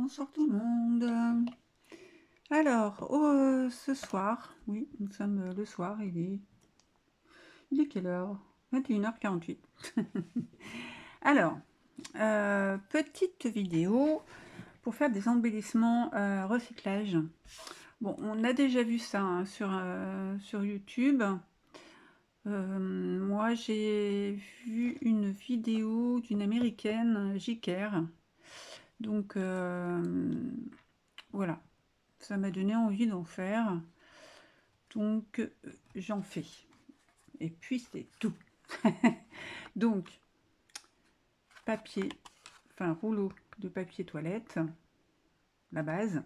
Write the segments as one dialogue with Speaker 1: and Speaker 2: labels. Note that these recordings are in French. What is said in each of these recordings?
Speaker 1: Bonsoir tout le monde. Alors, ce soir, oui, nous sommes le soir, il est quelle heure? 21h48. Alors, petite vidéo pour faire des embellissements recyclage. Bon, on a déjà vu ça hein, sur YouTube. Moi, j'ai vu une vidéo d'une américaine, J.K. Donc, voilà. Ça m'a donné envie d'en faire, donc j'en fais. Et puis c'est tout. Donc, papier, enfin rouleau de papier toilette, la base,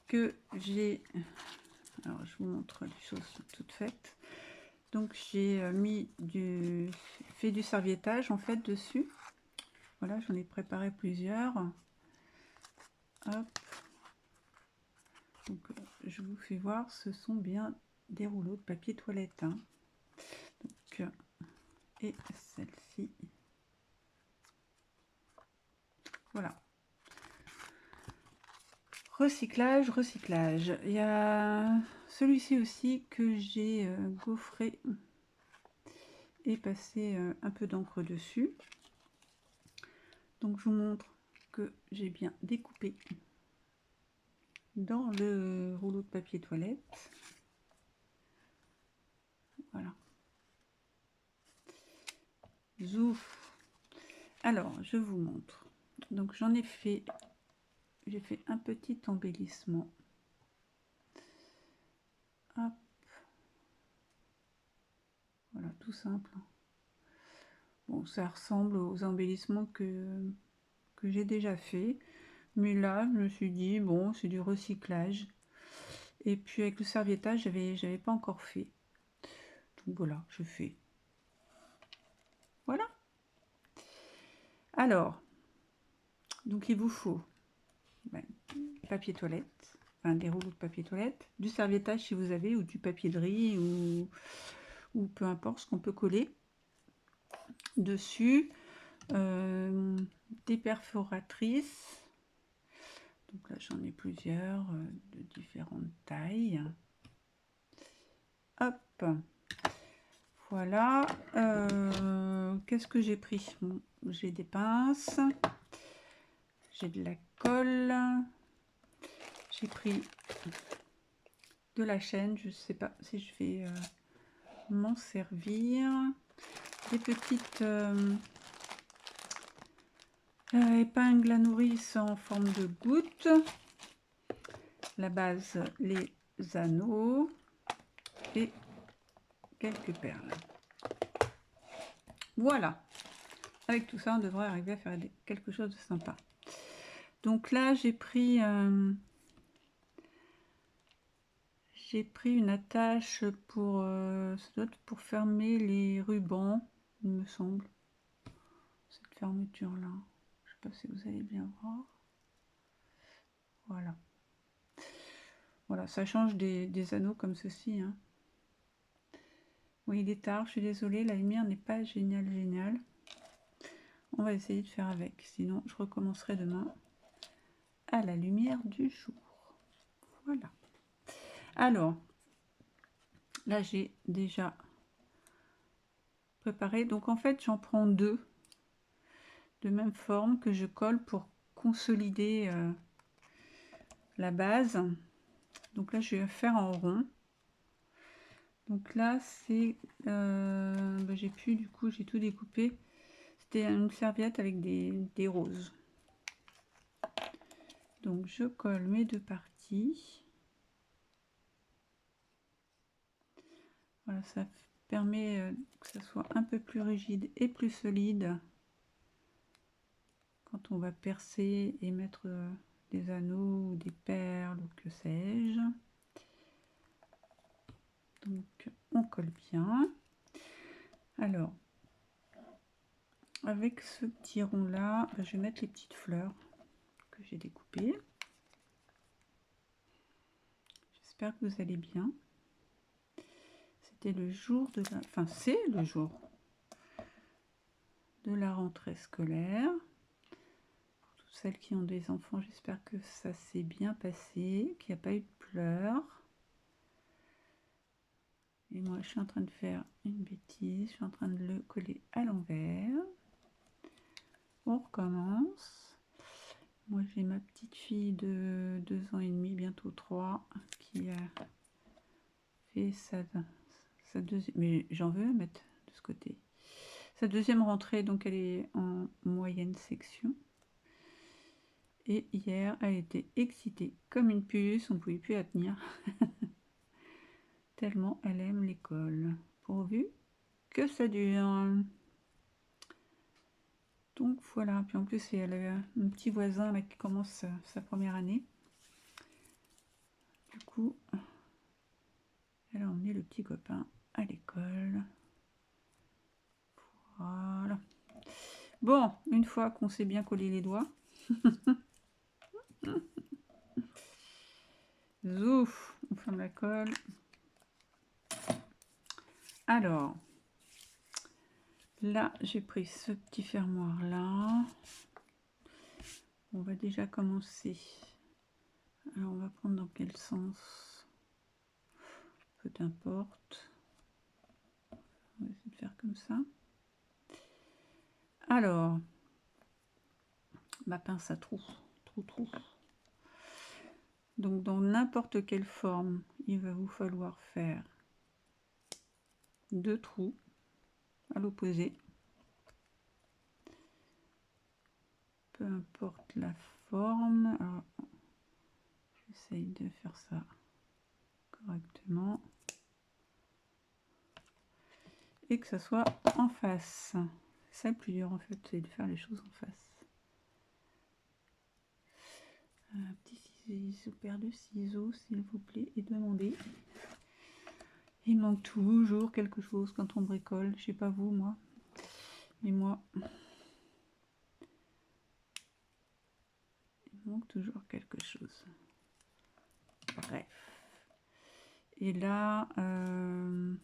Speaker 1: que j'ai... Alors je vous montre les choses toutes faites. Donc j'ai fait du serviettage en fait dessus. Voilà, j'en ai préparé plusieurs. Hop. Donc je vous fais voir, ce sont bien des rouleaux de papier toilette. Hein. Donc, et celle-ci. Voilà. Recyclage, recyclage. Il y a celui-ci aussi que j'ai gaufré et passé un peu d'encre dessus. Donc je vous montre que j'ai bien découpé dans le rouleau de papier toilette. Voilà. Zouf. Alors, je vous montre. Donc j'en ai fait, j'ai fait un petit embellissement. Hop. Voilà, tout simple. Bon, ça ressemble aux embellissements que j'ai déjà fait. Mais là, je me suis dit, bon, c'est du recyclage. Et puis avec le serviettage, j'avais pas encore fait. Donc voilà, je fais. Voilà. Alors, donc il vous faut papier toilette, enfin des rouleaux de papier toilette, du serviettage si vous avez, ou du papier de riz, ou peu importe ce qu'on peut coller dessus. Des perforatrices. Donc là, j'en ai plusieurs de différentes tailles. Hop. Voilà. Qu'est-ce que j'ai pris? Bon, j'ai des pinces. J'ai de la colle. J'ai pris de la chaîne. Je ne sais pas si je vais m'en servir. Des petites épingles à nourrice en forme de goutte. La base, les anneaux. Et quelques perles. Voilà. Avec tout ça, on devrait arriver à faire quelque chose de sympa. Donc là, j'ai pris une attache pour, ça doit être pour fermer les rubans, il me semble. Cette fermeture-là. Je ne sais pas si vous allez bien voir. Voilà. Voilà, ça change des anneaux comme ceci. Hein. Oui, il est tard, je suis désolée, la lumière n'est pas géniale. On va essayer de faire avec, sinon je recommencerai demain à la lumière du jour. Voilà. Alors, là j'ai déjà préparé. Donc en fait, j'en prends deux de même forme que je colle pour consolider la base. Donc là, je vais faire en rond. Donc là, c'est... j'ai pu, du coup, j'ai tout découpé. C'était une serviette avec des roses. Donc je colle mes deux parties. Voilà, ça permet que ça soit un peu plus rigide et plus solide quand on va percer et mettre des anneaux ou des perles ou que sais-je. Donc on colle bien. Alors, avec ce petit rond là, je vais mettre les petites fleurs que j'ai découpées. J'espère que vous allez bien. C'était le jour de la... Enfin, c'est le jour de la rentrée scolaire. Pour tous celles qui ont des enfants, j'espère que ça s'est bien passé, qu'il n'y a pas eu de pleurs. Et moi, je suis en train de faire une bêtise, je suis en train de le coller à l'envers. On recommence. Moi, j'ai ma petite fille de 2 ans et demi, bientôt 3, qui a fait sa deuxième... Mais j'en veux mettre de ce côté. Sa deuxième rentrée, donc elle est en moyenne section. Et hier, elle était excitée comme une puce, on ne pouvait plus la tenir. Tellement elle aime l'école. Pourvu que ça dure. Donc voilà, puis en plus elle a un petit voisin là, qui commence sa première année. Du coup, elle a emmené le petit copain à l'école. Voilà. Bon, une fois qu'on s'est bien collé les doigts. Zouf, on ferme la colle. Alors, là, j'ai pris ce petit fermoir là. On va déjà commencer. Alors, on va prendre dans quel sens? Peu importe. On va essayer de faire comme ça. Alors, ma pince à trous. Trou. Donc, dans n'importe quelle forme, il va vous falloir faire 2 trous à l'opposé. Peu importe la forme. Alors, j'essaye de faire ça correctement. Et que ça soit en face. C'est ça le plus dur en fait, c'est de faire les choses en face. Un petit ciseau, paire de ciseaux s'il vous plaît, et demandez. Il manque toujours quelque chose quand on bricole. Je sais pas vous, moi. Mais moi, il manque toujours quelque chose. Bref. Et là, je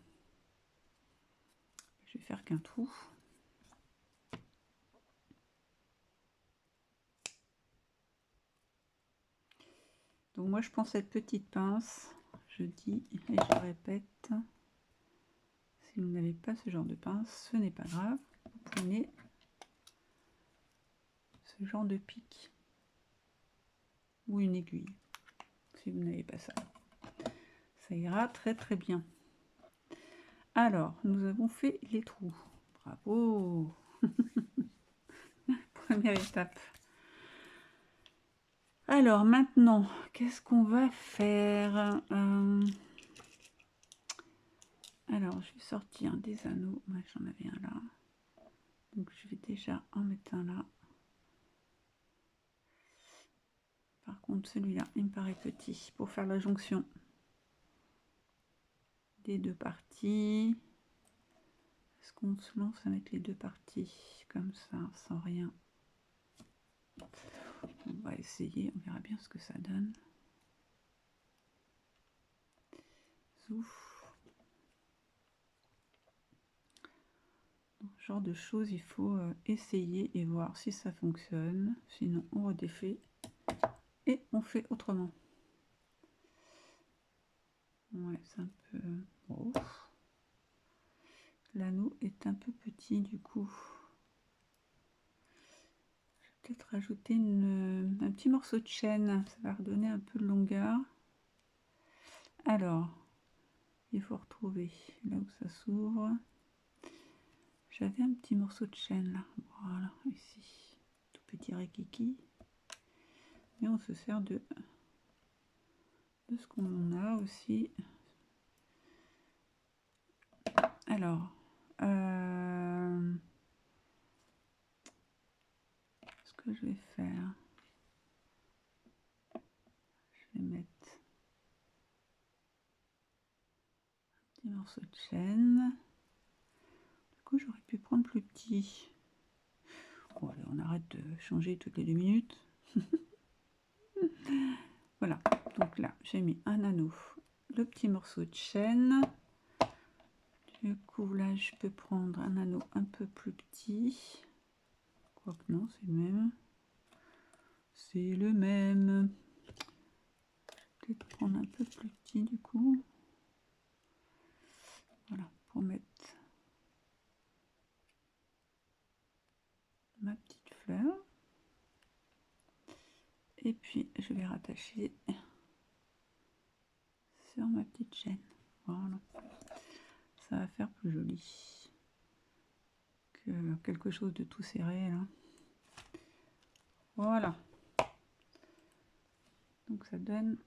Speaker 1: vais faire qu'un trou. Donc moi, je prends cette petite pince. Je dis et je répète. Si vous n'avez pas ce genre de pince, ce n'est pas grave. Vous prenez ce genre de pic ou une aiguille. Si vous n'avez pas ça, ça ira très très bien. Alors, nous avons fait les trous. Bravo. Première étape. Alors maintenant, qu'est-ce qu'on va faire? Alors, je vais sortir des anneaux. Moi, j'en avais un là. Donc, je vais déjà en mettre un là. Par contre, celui-là, il me paraît petit pour faire la jonction des deux parties. Est-ce qu'on se lance à mettre les deux parties comme ça, sans rien? On va essayer, on verra bien ce que ça donne. Zouf. Ce genre de choses, il faut essayer et voir si ça fonctionne. Sinon, on redéfait et on fait autrement. Ouais, c'est un peu... Oh. L'anneau est un peu petit du coup. Je vais peut-être rajouter un petit morceau de chaîne. Ça va redonner un peu de longueur. Alors, il faut retrouver là où ça s'ouvre. J'avais un petit morceau de chaîne là. Voilà, ici. Tout petit rikiki. Et on se sert de ce qu'on en a aussi. Alors, ce que je vais faire, je vais mettre un petit morceau de chaîne. Du coup, j'aurais pu prendre plus petit. Bon, allez, on arrête de changer toutes les 2 minutes. Voilà, donc là, j'ai mis un anneau, le petit morceau de chaîne. Du coup, là, je peux prendre un anneau un peu plus petit. Quoique non, c'est le même. c'est le même. Peut-être prendre un peu plus petit du coup. Voilà, pour mettre ma petite fleur. Et puis je vais rattacher sur ma petite chaîne. Voilà. Ça va faire plus joli que quelque chose de tout serré là. Voilà. Donc ça donne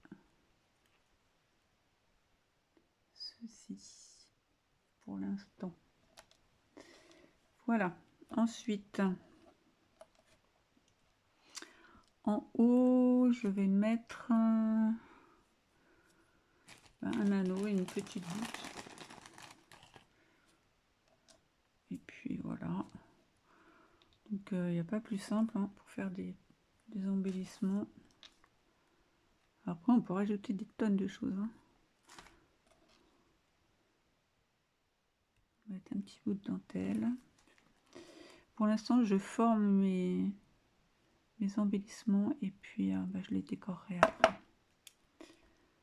Speaker 1: ceci pour l'instant. Voilà. Ensuite, en haut, je vais mettre un anneau et une petite boucle. Et puis voilà. Donc il n'y a pas plus simple hein, pour faire des embellissements. Après, on peut rajouter des tonnes de choses. Hein. On va mettre un petit bout de dentelle. Pour l'instant, je forme mes embellissements et puis je les décorerai après.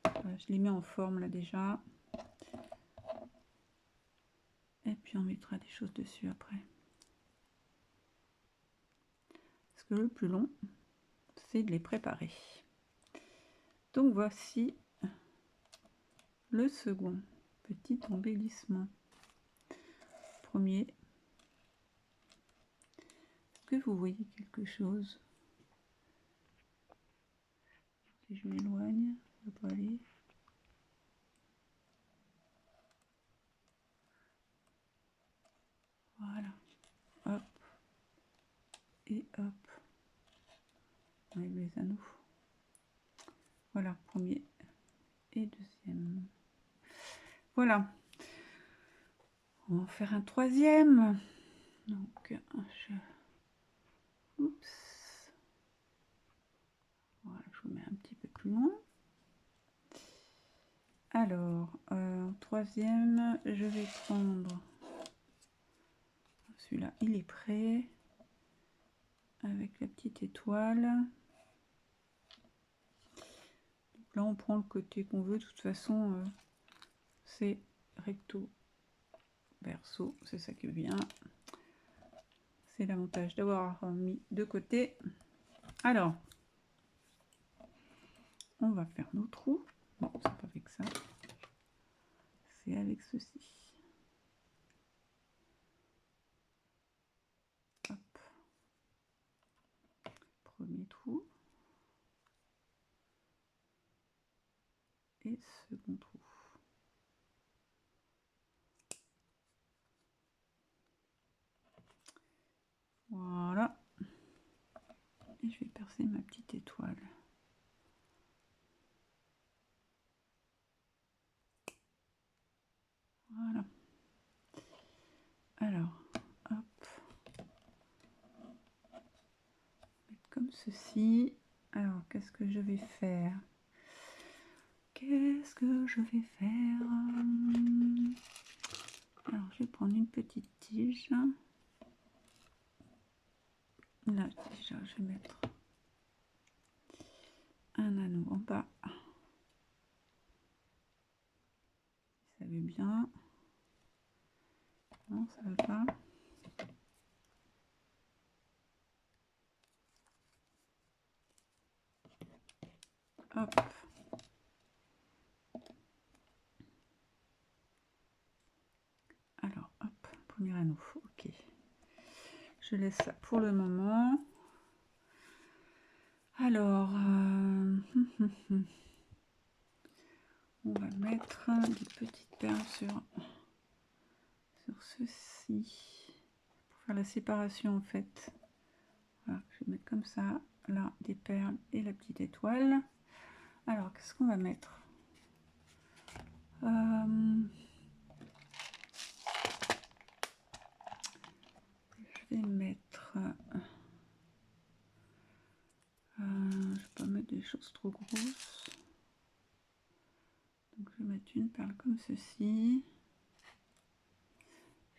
Speaker 1: Voilà, je les mets en forme là déjà. Et puis on mettra des choses dessus après. Parce que le plus long, c'est de les préparer. Donc voici le second petit embellissement. Premier. Est-ce que vous voyez quelque chose? Si je m'éloigne, ça peut aller. Voilà. Hop. Et hop. Avec les anneaux. Voilà, premier et deuxième. Voilà. On va en faire un troisième. Donc, oups. Voilà, je vous mets un petit peu plus loin. Alors, troisième, je vais prendre celui-là, il est prêt. Avec la petite étoile. Donc là, on prend le côté qu'on veut. De toute façon, c'est recto verso. C'est ça qui est bien. C'est l'avantage d'avoir mis de côté. Alors, on va faire nos trous. Bon, c'est pas avec ça. C'est avec ceci. Hop. Premier trou. Et second trou. Voilà. Et je vais percer ma petite étoile. Voilà. Alors, hop. Mettre comme ceci. Alors, qu'est-ce que je vais faire? Qu'est-ce que je vais faire? Alors, je vais prendre une petite tige. Là, déjà, je vais mettre un anneau en bas. Ça veut bien. Non, ça veut pas. Hop. Alors, hop, premier anneau. Ok. Je laisse ça pour le moment. Alors, on va mettre des petites perles sur ceci. Pour faire la séparation en fait. Voilà, je vais mettre comme ça. Là, des perles et la petite étoile. Alors, qu'est-ce qu'on va mettre? Je vais mettre... je ne vais pas mettre des choses trop grosses. Donc, je vais mettre une perle comme ceci.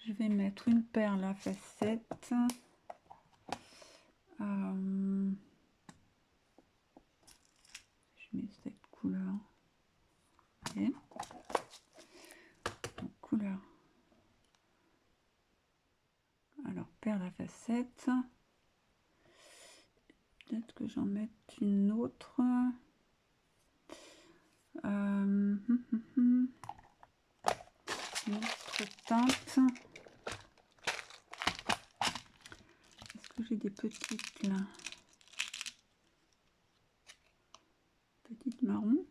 Speaker 1: Je vais mettre une perle à facette. je mets cette couleur. Okay. Donc, couleur. Alors, perle à facettes. Peut-être que j'en mette une autre. Une autre teinte. Est-ce que j'ai des petites là? Petites marron.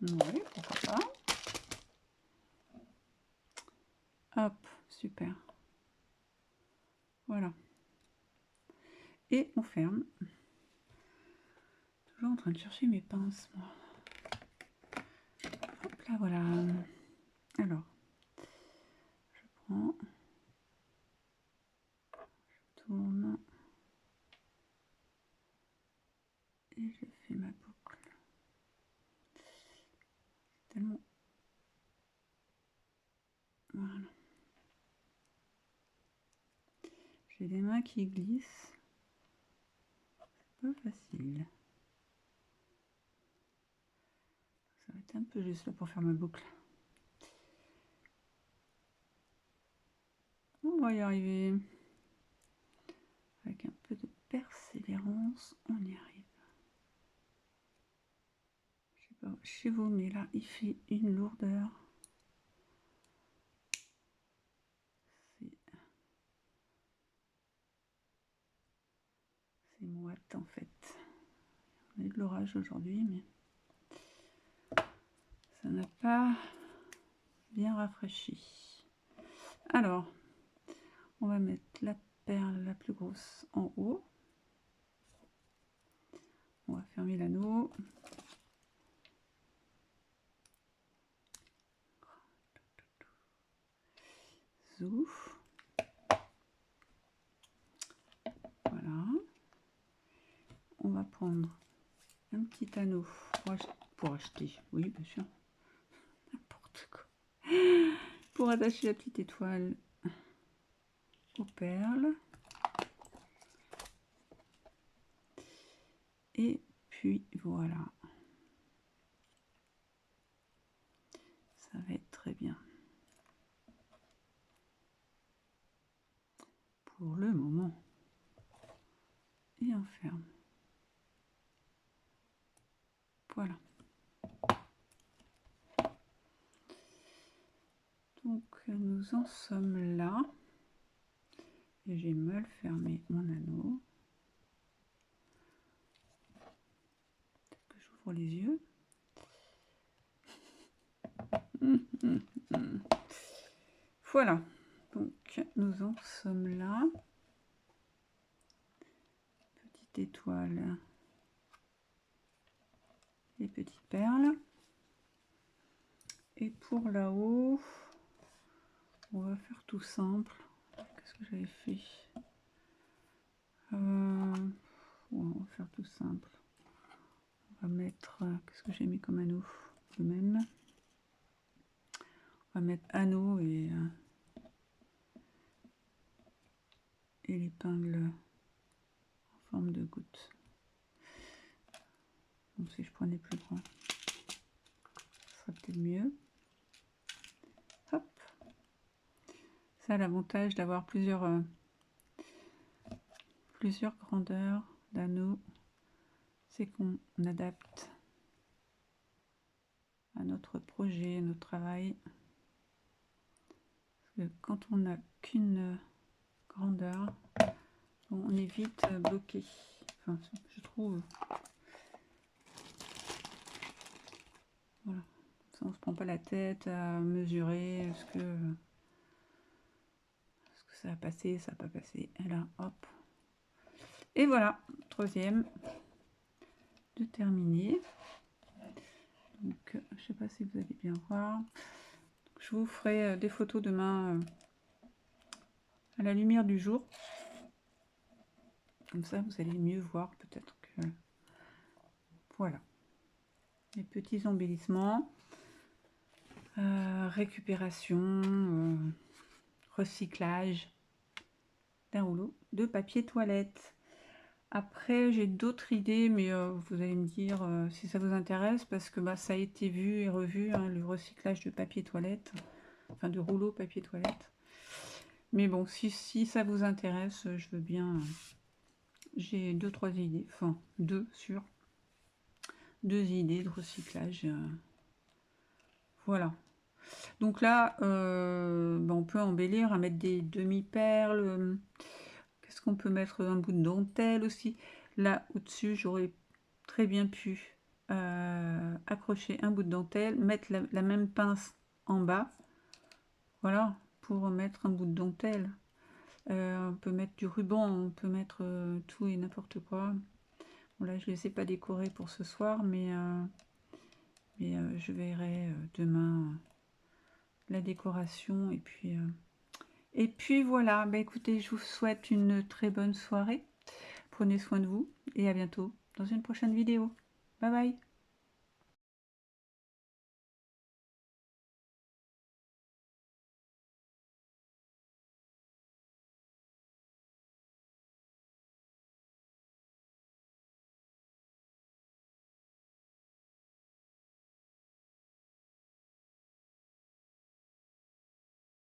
Speaker 1: Oui, pourquoi pas. Hop, super. Voilà. Et on ferme. Toujours en train de chercher mes pinces, moi. Hop là, voilà. Alors, je prends, je tourne et je fais ma boucle. Tellement. Voilà. J'ai des mains qui glissent. C'est pas facile. Ça va être un peu juste là pour faire ma boucle. On va y arriver. Avec un peu de persévérance, on y arrive. Je sais pas chez vous, mais là, il fait une lourdeur. C'est moite en fait. On a eu de l'orage aujourd'hui, mais ça n'a pas bien rafraîchi. Alors, on va mettre la perle la plus grosse en haut. On va fermer l'anneau. Zouf. Voilà. On va prendre un petit anneau pour acheter. Oui, bien sûr. N'importe quoi. Pour attacher la petite étoile aux perles. Et puis voilà. Ça va être très bien. Pour le moment. Et on ferme. Voilà. Donc nous en sommes là. Et j'ai mal fermé mon anneau. Peut-être que j'ouvre les yeux. Voilà. Donc nous en sommes là. Petite étoile. Les petites perles. Et pour là-haut, on va faire tout simple. Qu'est-ce que j'avais fait? On va faire tout simple. On va mettre, qu'est-ce que j'ai mis comme anneau? Le même. On va mettre anneau et l'épingle en forme de goutte. Donc si je prenais plus grand, ce serait peut-être mieux. Hop. Ça a l'avantage d'avoir plusieurs grandeurs d'anneaux. C'est qu'on adapte à notre projet, à notre travail. Parce que quand on n'a qu'une grandeur, on est vite bloqué. Enfin, je trouve. Voilà. Ça, on se prend pas la tête à mesurer est-ce que ça a passé, ça n'a pas passé. Et là, hop. Et voilà, troisième de terminer. Donc, je sais pas si vous allez bien voir. Je vous ferai des photos demain à la lumière du jour. Comme ça, vous allez mieux voir peut-être que... Voilà. Les petits embellissements. Récupération, recyclage d'un rouleau de papier toilette. Après, j'ai d'autres idées, mais vous allez me dire si ça vous intéresse, parce que ça a été vu et revu, hein, le recyclage de papier toilette, enfin de rouleau papier toilette. Mais bon, si ça vous intéresse, je veux bien. J'ai 2-3 idées, enfin 2 idées de recyclage. Voilà. Donc là, on peut embellir, à mettre des demi-perles. Qu'est-ce qu'on peut mettre? Un bout de dentelle aussi. Là, au-dessus, j'aurais très bien pu accrocher un bout de dentelle, mettre la même pince en bas. Voilà, pour mettre un bout de dentelle. On peut mettre du ruban, on peut mettre tout et n'importe quoi. Bon, là, je ne les ai pas décorés pour ce soir, mais je verrai demain la décoration. Et puis voilà, écoutez, je vous souhaite une très bonne soirée. Prenez soin de vous et à bientôt dans une prochaine vidéo. Bye bye.